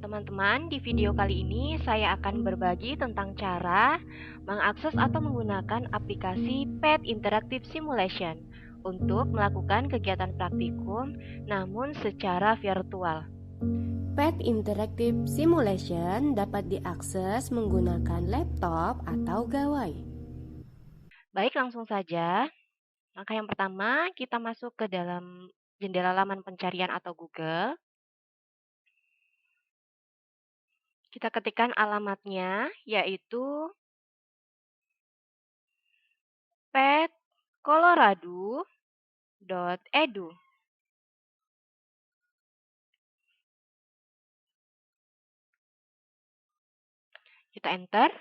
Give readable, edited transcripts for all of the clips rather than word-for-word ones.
Teman-teman, di video kali ini saya akan berbagi tentang cara mengakses atau menggunakan aplikasi PET Interactive Simulation untuk melakukan kegiatan praktikum namun secara virtual. PET Interactive Simulation dapat diakses menggunakan laptop atau gawai. Baik, langsung saja. Langkah yang pertama, kita masuk ke dalam jendela laman pencarian atau Google. Kita ketikkan alamatnya, yaitu petcolorado.edu. Kita enter.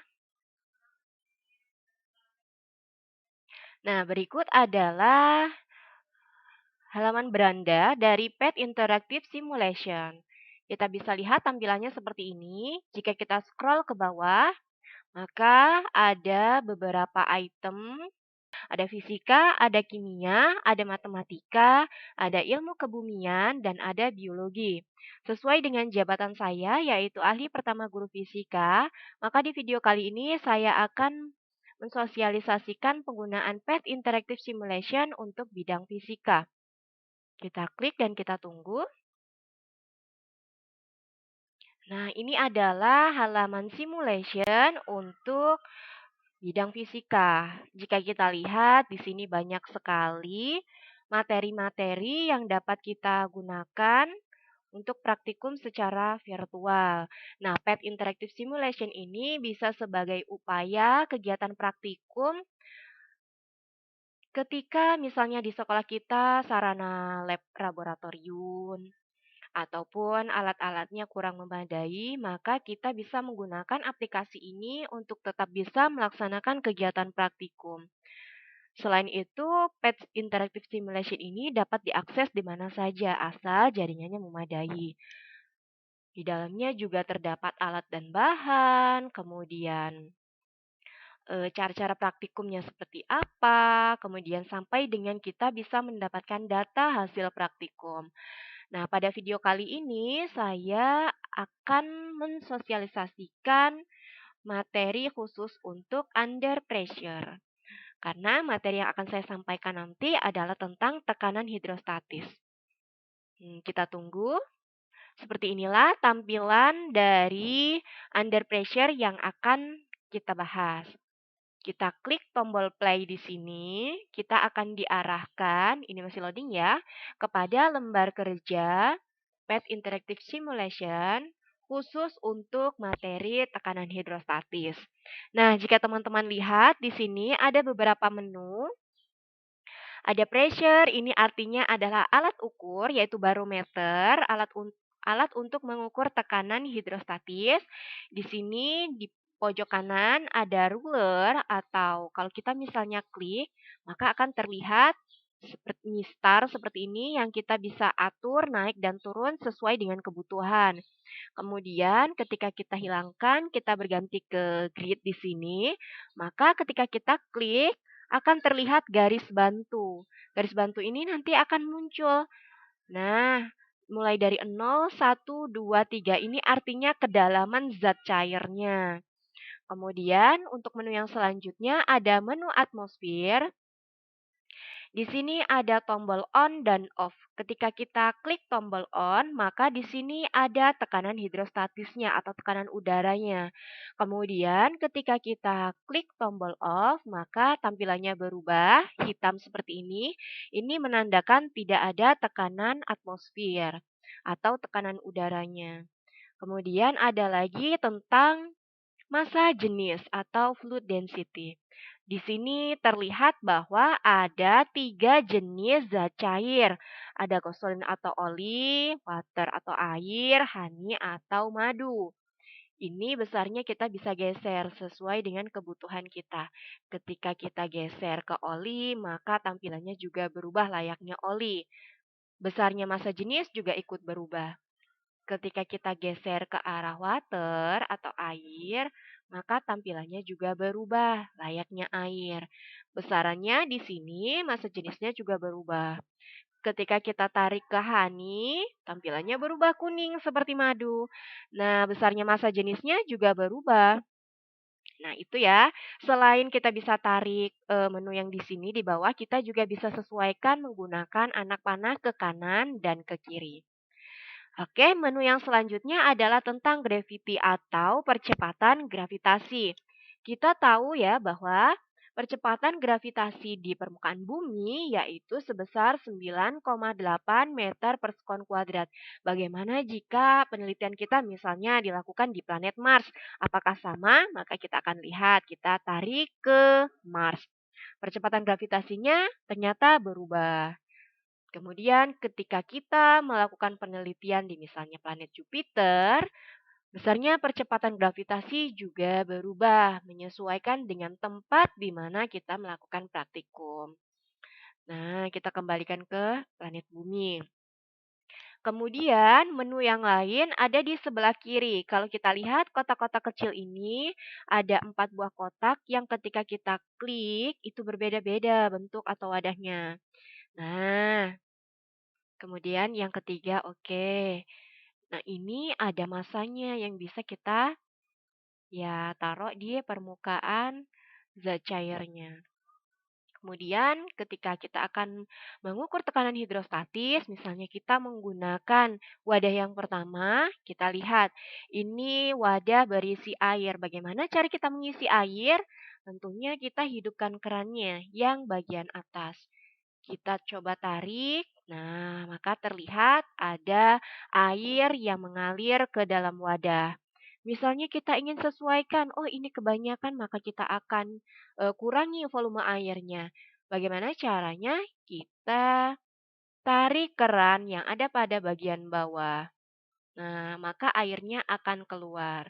Nah, berikut adalah halaman beranda dari PET Interactive Simulation. Kita bisa lihat tampilannya seperti ini. Jika kita scroll ke bawah, maka ada beberapa item. Ada fisika, ada kimia, ada matematika, ada ilmu kebumian, dan ada biologi. Sesuai dengan jabatan saya, yaitu ahli pertama guru fisika, maka di video kali ini saya akan mensosialisasikan penggunaan PET Interactive Simulation untuk bidang fisika. Kita klik dan kita tunggu. Nah, ini adalah halaman simulation untuk bidang fisika. Jika kita lihat di sini banyak sekali materi-materi yang dapat kita gunakan untuk praktikum secara virtual. Nah, PET Interactive Simulation ini bisa sebagai upaya kegiatan praktikum ketika misalnya di sekolah kita sarana lab laboratorium ataupun alat-alatnya kurang memadai, maka kita bisa menggunakan aplikasi ini untuk tetap bisa melaksanakan kegiatan praktikum. Selain itu, PET Interactive Simulation ini dapat diakses di mana saja asal jaringannya memadai. Di dalamnya juga terdapat alat dan bahan, kemudian cara-cara praktikumnya seperti apa, kemudian sampai dengan kita bisa mendapatkan data hasil praktikum. Nah, pada video kali ini saya akan mensosialisasikan materi khusus untuk under pressure. Karena materi yang akan saya sampaikan nanti adalah tentang tekanan hidrostatis. Kita tunggu. Seperti inilah tampilan dari under pressure yang akan kita bahas. Kita klik tombol play di sini, kita akan diarahkan, ini masih loading ya, kepada lembar kerja PET Interactive Simulation khusus untuk materi tekanan hidrostatis. Nah, jika teman-teman lihat di sini ada beberapa menu. Ada pressure, ini artinya adalah alat ukur yaitu barometer, alat untuk mengukur tekanan hidrostatis. Di sini di pojok kanan ada ruler atau kalau kita misalnya klik, maka akan terlihat seperti star seperti ini yang kita bisa atur naik dan turun sesuai dengan kebutuhan. Kemudian ketika kita hilangkan, kita berganti ke grid di sini, maka ketika kita klik akan terlihat garis bantu. Garis bantu ini nanti akan muncul. Nah, mulai dari 0, 1, 2, 3 ini artinya kedalaman zat cairnya. Kemudian untuk menu yang selanjutnya ada menu atmosfer. Di sini ada tombol on dan off. Ketika kita klik tombol on, maka di sini ada tekanan hidrostatisnya atau tekanan udaranya. Kemudian ketika kita klik tombol off, maka tampilannya berubah hitam seperti ini. Ini menandakan tidak ada tekanan atmosfer atau tekanan udaranya. Kemudian ada lagi tentang massa jenis atau fluid density. Di sini terlihat bahwa ada 3 jenis zat cair. Ada gasolin atau oli, water atau air, honey atau madu. Ini besarnya kita bisa geser sesuai dengan kebutuhan kita. Ketika kita geser ke oli, maka tampilannya juga berubah layaknya oli. Besarnya massa jenis juga ikut berubah. Ketika kita geser ke arah water atau air, maka tampilannya juga berubah, layaknya air. Besarannya di sini, massa jenisnya juga berubah. Ketika kita tarik ke honey, tampilannya berubah kuning seperti madu. Nah, besarnya massa jenisnya juga berubah. Nah, itu ya. Selain kita bisa tarik menu yang di sini di bawah, kita juga bisa sesuaikan menggunakan anak panah ke kanan dan ke kiri. Oke, menu yang selanjutnya adalah tentang gravity atau percepatan gravitasi. Kita tahu ya bahwa percepatan gravitasi di permukaan bumi yaitu sebesar 9,8 meter per sekon kuadrat. Bagaimana jika penelitian kita misalnya dilakukan di planet Mars? Apakah sama? Maka kita akan lihat, kita tarik ke Mars. Percepatan gravitasinya ternyata berubah. Kemudian ketika kita melakukan penelitian di misalnya planet Jupiter, besarnya percepatan gravitasi juga berubah menyesuaikan dengan tempat di mana kita melakukan praktikum. Nah, kita kembalikan ke planet bumi. Kemudian menu yang lain ada di sebelah kiri. Kalau kita lihat kotak-kotak kecil ini ada 4 buah kotak yang ketika kita klik itu berbeda-beda bentuk atau wadahnya. Nah, kemudian yang ketiga, oke. Nah, ini ada masanya yang bisa kita ya taruh di permukaan zat cairnya. Kemudian ketika kita akan mengukur tekanan hidrostatis, misalnya kita menggunakan wadah yang pertama, kita lihat ini wadah berisi air. Bagaimana cara kita mengisi air? Tentunya kita hidupkan kerannya yang bagian atas. Kita coba tarik. Nah, maka terlihat ada air yang mengalir ke dalam wadah. Misalnya kita ingin sesuaikan, oh ini kebanyakan maka kita akan kurangi volume airnya. Bagaimana caranya? Kita tarik keran yang ada pada bagian bawah. Nah, maka airnya akan keluar.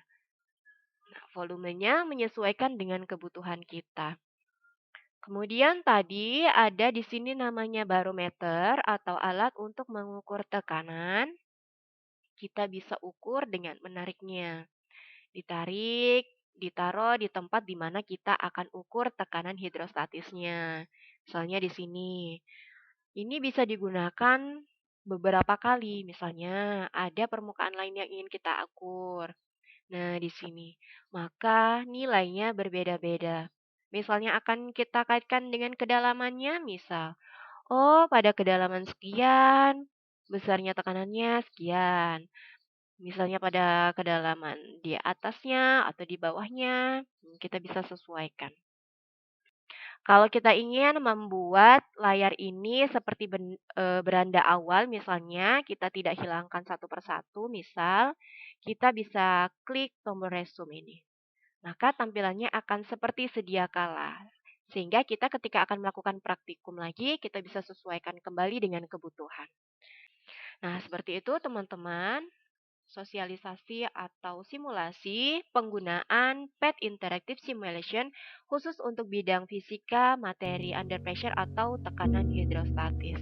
Nah, volumenya menyesuaikan dengan kebutuhan kita. Kemudian tadi ada di sini namanya barometer atau alat untuk mengukur tekanan. Kita bisa ukur dengan menariknya. Ditarik, ditaruh di tempat di mana kita akan ukur tekanan hidrostatisnya. Misalnya di sini. Ini bisa digunakan beberapa kali. Misalnya ada permukaan lain yang ingin kita ukur. Nah, di sini. Maka nilainya berbeda-beda. Misalnya akan kita kaitkan dengan kedalamannya, misal. Oh, pada kedalaman sekian, besarnya tekanannya sekian. Misalnya pada kedalaman di atasnya atau di bawahnya, kita bisa sesuaikan. Kalau kita ingin membuat layar ini seperti beranda awal, misalnya kita tidak hilangkan satu persatu, misal kita bisa klik tombol resume ini. Maka tampilannya akan seperti sedia kala. Sehingga kita ketika akan melakukan praktikum lagi, kita bisa sesuaikan kembali dengan kebutuhan. Nah, seperti itu teman-teman, sosialisasi atau simulasi penggunaan PET Interactive Simulation khusus untuk bidang fisika, materi under pressure atau tekanan hidrostatis.